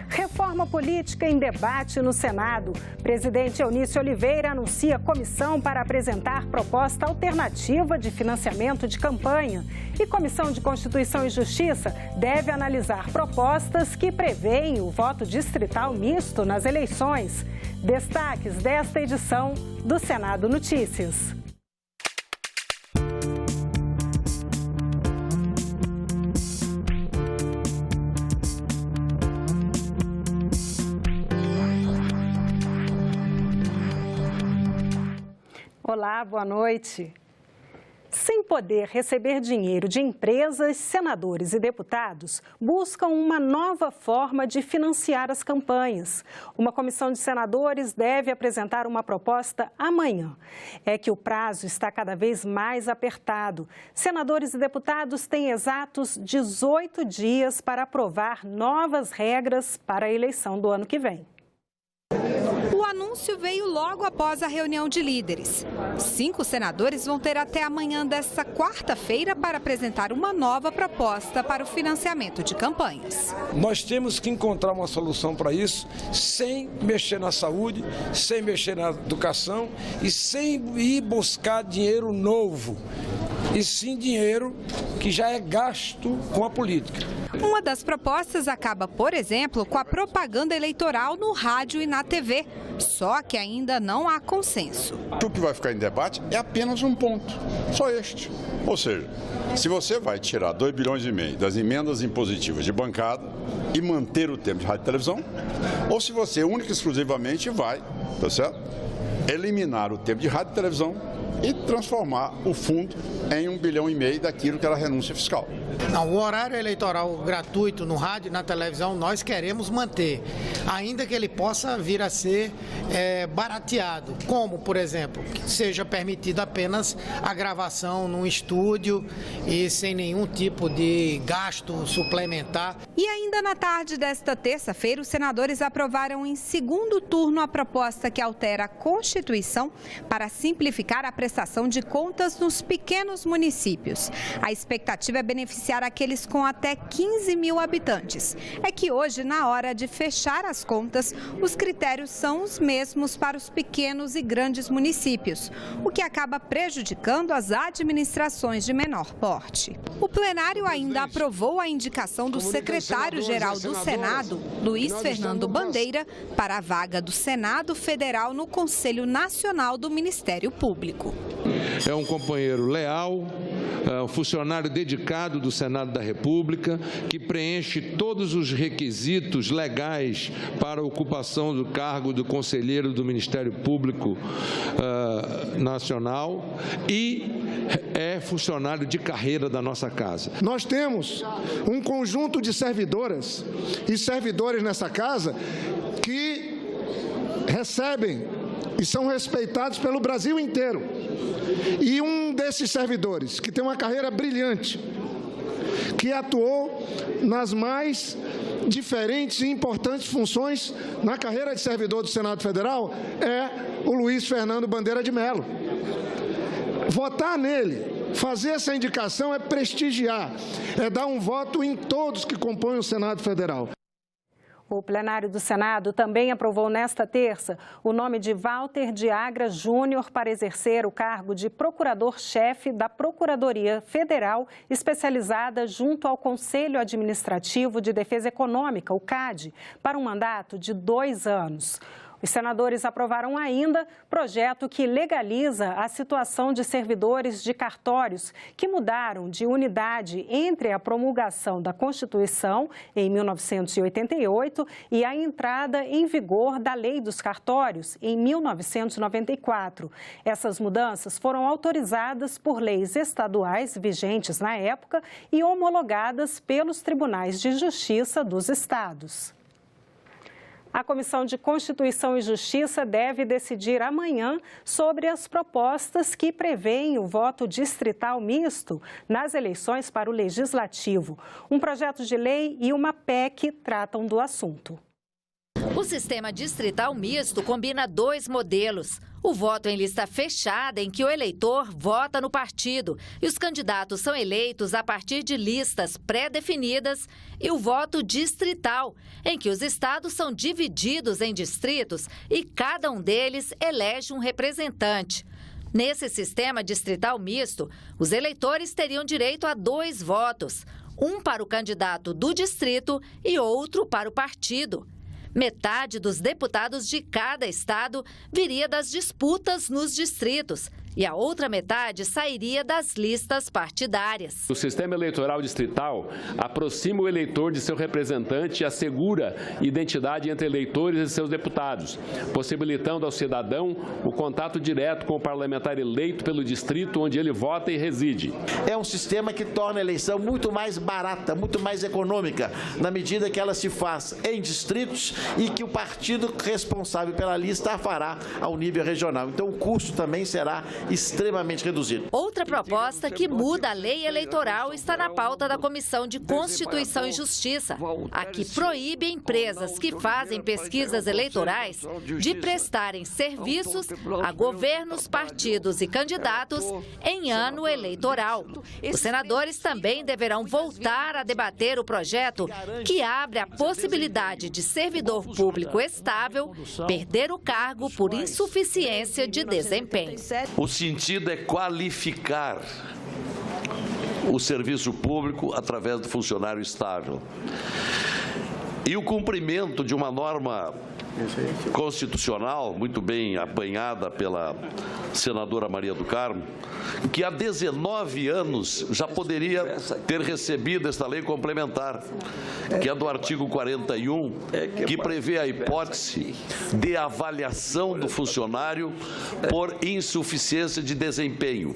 Reforma política em debate no Senado. Presidente Eunício Oliveira anuncia comissão para apresentar proposta alternativa de financiamento de campanha. E Comissão de Constituição e Justiça deve analisar propostas que prevêem o voto distrital misto nas eleições. Destaques desta edição do Senado Notícias. Olá, boa noite. Sem poder receber dinheiro de empresas, senadores e deputados buscam uma nova forma de financiar as campanhas. Uma comissão de senadores deve apresentar uma proposta amanhã. É que o prazo está cada vez mais apertado. Senadores e deputados têm exatos 18 dias para aprovar novas regras para a eleição do ano que vem. O anúncio veio logo após a reunião de líderes. 5 senadores vão ter até amanhã desta quarta-feira para apresentar uma nova proposta para o financiamento de campanhas. Nós temos que encontrar uma solução para isso, sem mexer na saúde, sem mexer na educação e sem ir buscar dinheiro novo, e sim dinheiro que já é gasto com a política. Uma das propostas acaba, por exemplo, com a propaganda eleitoral no rádio e na TV, só que ainda não há consenso. O que vai ficar em debate é apenas um ponto, só este. Ou seja, se você vai tirar 2,5 bilhões das emendas impositivas de bancada e manter o tempo de rádio e televisão, ou se você única e exclusivamente vai, tá certo? Eliminar o tempo de rádio e televisão e transformar o fundo em 1,5 bilhão daquilo que era a renúncia fiscal. Não, o horário eleitoral gratuito no rádio e na televisão nós queremos manter, ainda que ele possa vir a ser barateado, como, por exemplo, que seja permitida apenas a gravação num estúdio e sem nenhum tipo de gasto suplementar. E ainda na tarde desta terça-feira, os senadores aprovaram em segundo turno a proposta que altera a Constituição para simplificar a prestação de contas nos pequenos municípios. A expectativa é beneficiar aqueles com até 15 mil habitantes. É que hoje, na hora de fechar as contas, os critérios são os mesmos para os pequenos e grandes municípios, o que acaba prejudicando as administrações de menor porte. O plenário ainda aprovou a indicação do secretário-geral do Senado, Luiz Fernando Bandeira, para a vaga do Senado Federal no Conselho Nacional do Ministério Público. É um companheiro leal, um funcionário dedicado do Senado da República, que preenche todos os requisitos legais para a ocupação do cargo do conselheiro do Ministério Público Nacional e é funcionário de carreira da nossa casa. Nós temos um conjunto de servidoras e servidores nessa casa que recebem e são respeitados pelo Brasil inteiro. E um desses servidores, que tem uma carreira brilhante, que atuou nas mais diferentes e importantes funções na carreira de servidor do Senado Federal, é o Luiz Fernando Bandeira de Mello. Votar nele, fazer essa indicação é prestigiar, é dar um voto em todos que compõem o Senado Federal. O plenário do Senado também aprovou nesta terça o nome de Walter de Agra Júnior para exercer o cargo de procurador-chefe da Procuradoria Federal especializada junto ao Conselho Administrativo de Defesa Econômica, o CAD, para um mandato de 2 anos. Os senadores aprovaram ainda projeto que legaliza a situação de servidores de cartórios que mudaram de unidade entre a promulgação da Constituição, em 1988, e a entrada em vigor da Lei dos Cartórios, em 1994. Essas mudanças foram autorizadas por leis estaduais vigentes na época e homologadas pelos tribunais de justiça dos estados. A Comissão de Constituição e Justiça deve decidir amanhã sobre as propostas que prevêem o voto distrital misto nas eleições para o Legislativo. Um projeto de lei e uma PEC tratam do assunto. O sistema distrital misto combina 2 modelos. O voto em lista fechada, em que o eleitor vota no partido e os candidatos são eleitos a partir de listas pré-definidas, e o voto distrital, em que os estados são divididos em distritos e cada um deles elege um representante. Nesse sistema distrital misto, os eleitores teriam direito a 2 votos, um para o candidato do distrito e outro para o partido. Metade dos deputados de cada estado viria das disputas nos distritos e a outra metade sairia das listas partidárias. O sistema eleitoral distrital aproxima o eleitor de seu representante e assegura identidade entre eleitores e seus deputados, possibilitando ao cidadão o contato direto com o parlamentar eleito pelo distrito onde ele vota e reside. É um sistema que torna a eleição muito mais barata, muito mais econômica, na medida que ela se faz em distritos e que o partido responsável pela lista a fará ao nível regional. Então, o custo também será extremamente reduzido. Outra proposta que muda a lei eleitoral está na pauta da Comissão de Constituição e Justiça, a que proíbe empresas que fazem pesquisas eleitorais de prestarem serviços a governos, partidos e candidatos em ano eleitoral. Os senadores também deverão voltar a debater o projeto que abre a possibilidade de servidor público estável perder o cargo por insuficiência de desempenho. O sentido é qualificar o serviço público através do funcionário estável. E o cumprimento de uma norma constitucional, muito bem apanhada pela senadora Maria do Carmo, que há 19 anos já poderia ter recebido esta lei complementar, que é do artigo 41, que prevê a hipótese de avaliação do funcionário por insuficiência de desempenho.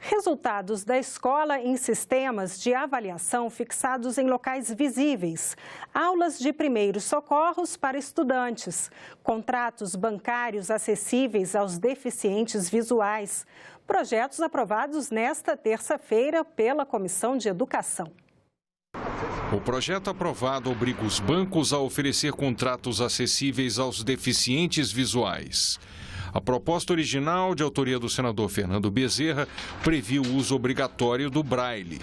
Resultados da escola em sistemas de avaliação fixados em locais visíveis, aulas de primeiros socorros para estudantes, contratos bancários acessíveis aos deficientes visuais, projetos aprovados nesta terça-feira pela Comissão de Educação. O projeto aprovado obriga os bancos a oferecer contratos acessíveis aos deficientes visuais. A proposta original, de autoria do senador Fernando Bezerra, previa o uso obrigatório do braille.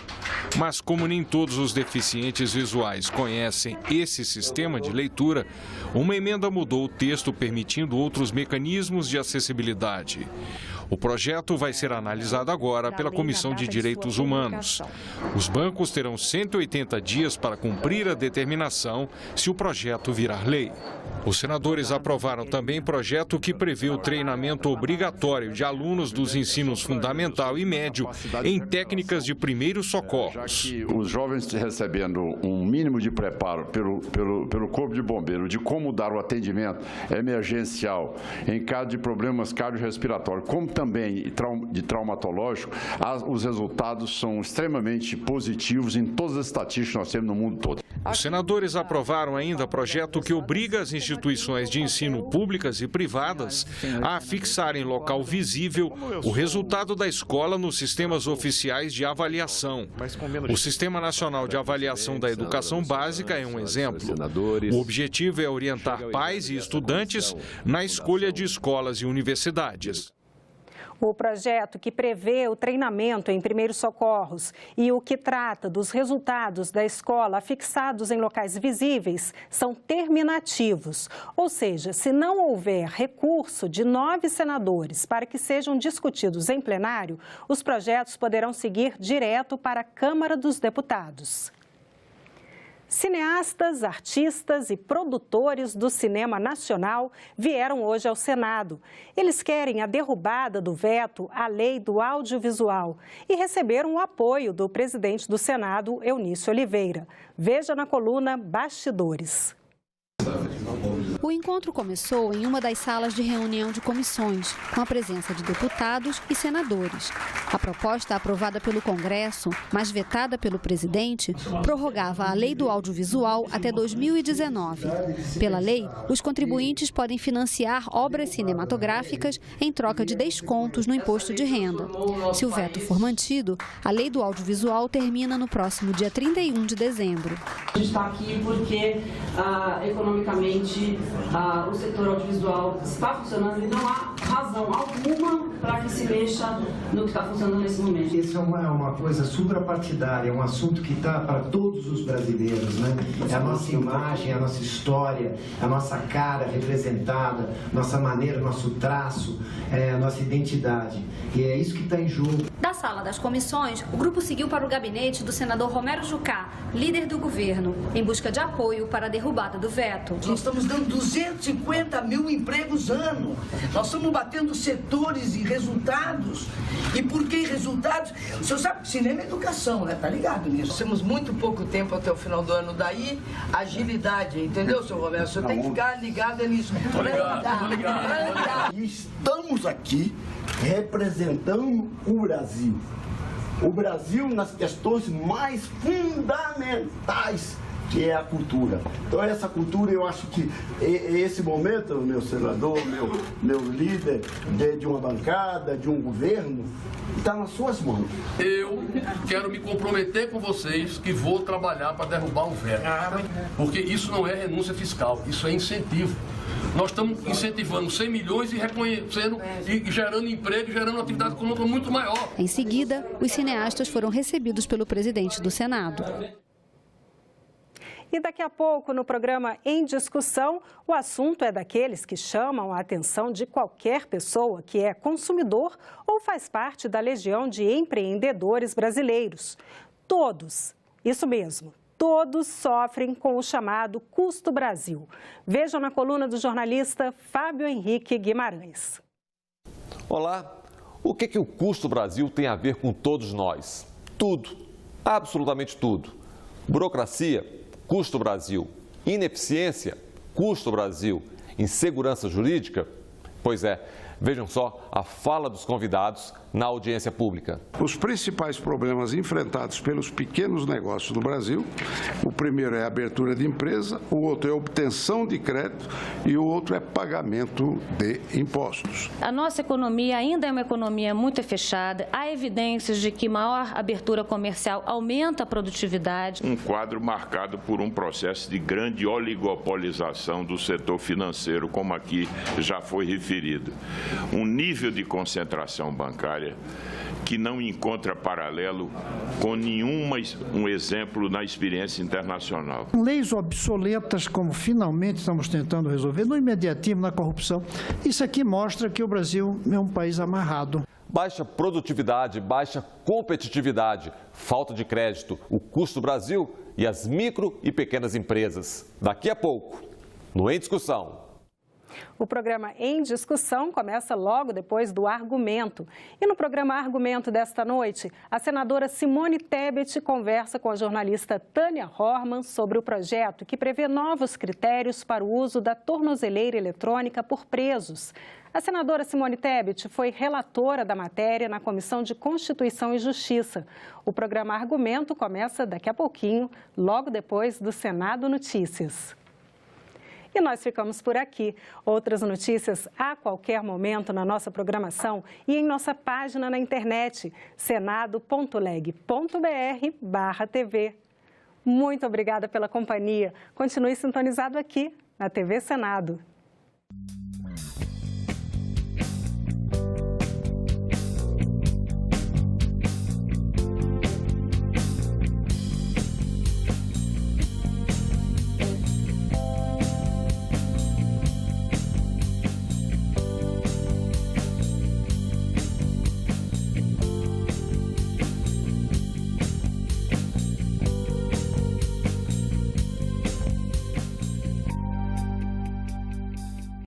Mas como nem todos os deficientes visuais conhecem esse sistema de leitura, uma emenda mudou o texto permitindo outros mecanismos de acessibilidade. O projeto vai ser analisado agora pela Comissão de Direitos Humanos. Os bancos terão 180 dias para cumprir a determinação se o projeto virar lei. Os senadores aprovaram também projeto que prevê o treinamento obrigatório de alunos dos ensinos fundamental e médio em técnicas de primeiros socorros. Os jovens recebendo um mínimo de preparo pelo Corpo de Bombeiro de como dar o atendimento emergencial em caso de problemas cardiorrespiratórios, como também de traumatológico, os resultados são extremamente positivos em todas as estatísticas que nós temos no mundo todo. Os senadores aprovaram ainda projeto que obriga as instituições de ensino públicas e privadas a fixar em local visível o resultado da escola nos sistemas oficiais de avaliação. O Sistema Nacional de Avaliação da Educação Básica é um exemplo. O objetivo é orientar pais e estudantes na escolha de escolas e universidades. O projeto que prevê o treinamento em primeiros socorros e o que trata dos resultados da escola fixados em locais visíveis são terminativos, ou seja, se não houver recurso de 9 senadores para que sejam discutidos em plenário, os projetos poderão seguir direto para a Câmara dos Deputados. Cineastas, artistas e produtores do cinema nacional vieram hoje ao Senado. Eles querem a derrubada do veto à lei do audiovisual e receberam o apoio do presidente do Senado, Eunício Oliveira. Veja na coluna Bastidores. O encontro começou em uma das salas de reunião de comissões, com a presença de deputados e senadores. A proposta aprovada pelo Congresso, mas vetada pelo presidente, prorrogava a lei do audiovisual até 2019. Pela lei, os contribuintes podem financiar obras cinematográficas em troca de descontos no imposto de renda. Se o veto for mantido, a lei do audiovisual termina no próximo dia 31 de dezembro. A gente está aqui porque, economicamente, o setor audiovisual está funcionando e não há razão alguma para que se mexa no que está funcionando nesse momento. Isso é uma coisa suprapartidária, é um assunto que está para todos os brasileiros, né? É a nossa imagem, a nossa história, a nossa cara representada, nossa maneira, nosso traço, a nossa identidade. E é isso que está em jogo. Da sala das comissões, o grupo seguiu para o gabinete do senador Romero Jucá, líder do governo, em busca de apoio para a derrubada do veto. Nós estamos dando 250 mil empregos ano. Nós estamos batendo setores e resultados. E por que resultados? O senhor sabe que cinema é educação, né? Tá ligado nisso? Nós temos muito pouco tempo até o final do ano. Daí, agilidade, entendeu, senhor Romero? O senhor tem que ficar ligado nisso. Tô ligado. E estamos aqui representando o Brasil. O Brasil nas questões mais fundamentais, que é a cultura. Então essa cultura, eu acho que esse momento, meu senador, meu líder de uma bancada, de um governo, está nas suas mãos. Eu quero me comprometer com vocês que vou trabalhar para derrubar o veto. Porque isso não é renúncia fiscal, isso é incentivo. Nós estamos incentivando 100 milhões e reconhecendo e gerando emprego, gerando atividade econômica muito maior. Em seguida, os cineastas foram recebidos pelo presidente do Senado. E daqui a pouco, no programa Em Discussão, o assunto é daqueles que chamam a atenção de qualquer pessoa que é consumidor ou faz parte da legião de empreendedores brasileiros. Todos, isso mesmo, todos sofrem com o chamado Custo Brasil. Vejam na coluna do jornalista Fábio Henrique Guimarães. Olá, o que o Custo Brasil tem a ver com todos nós? Tudo, absolutamente tudo. Burocracia, Custo Brasil. Ineficiência, Custo Brasil. Insegurança jurídica? Pois é, vejam só a fala dos convidados na audiência pública. Os principais problemas enfrentados pelos pequenos negócios no Brasil, o primeiro é a abertura de empresa, o outro é a obtenção de crédito e o outro é pagamento de impostos. A nossa economia ainda é uma economia muito fechada, há evidências de que maior abertura comercial aumenta a produtividade. Um quadro marcado por um processo de grande oligopolização do setor financeiro, como aqui já foi referido. Um nível de concentração bancária que não encontra paralelo com nenhum exemplo na experiência internacional. Leis obsoletas, como finalmente estamos tentando resolver, no imediatismo, na corrupção. Isso aqui mostra que o Brasil é um país amarrado. Baixa produtividade, baixa competitividade, falta de crédito, o Custo Brasil e as micro e pequenas empresas. Daqui a pouco, no Em Discussão. O programa Em Discussão começa logo depois do Argumento. E no programa Argumento desta noite, a senadora Simone Tebet conversa com a jornalista Tânia Horman sobre o projeto que prevê novos critérios para o uso da tornozeleira eletrônica por presos. A senadora Simone Tebet foi relatora da matéria na Comissão de Constituição e Justiça. O programa Argumento começa daqui a pouquinho, logo depois do Senado Notícias. E nós ficamos por aqui. Outras notícias a qualquer momento na nossa programação e em nossa página na internet, senado.leg.br/TV. Muito obrigada pela companhia. Continue sintonizado aqui na TV Senado.